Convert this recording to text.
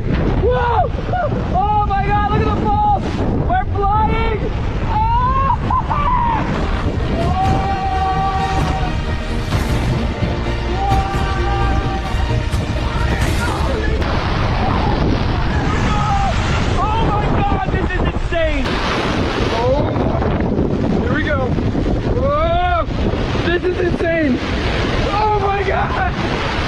deep. Whoa! Oh my God, look at the falls. We're flying. Oh my God, this is insane. Oh, here we go. Whoa, this is insane. Oh my God.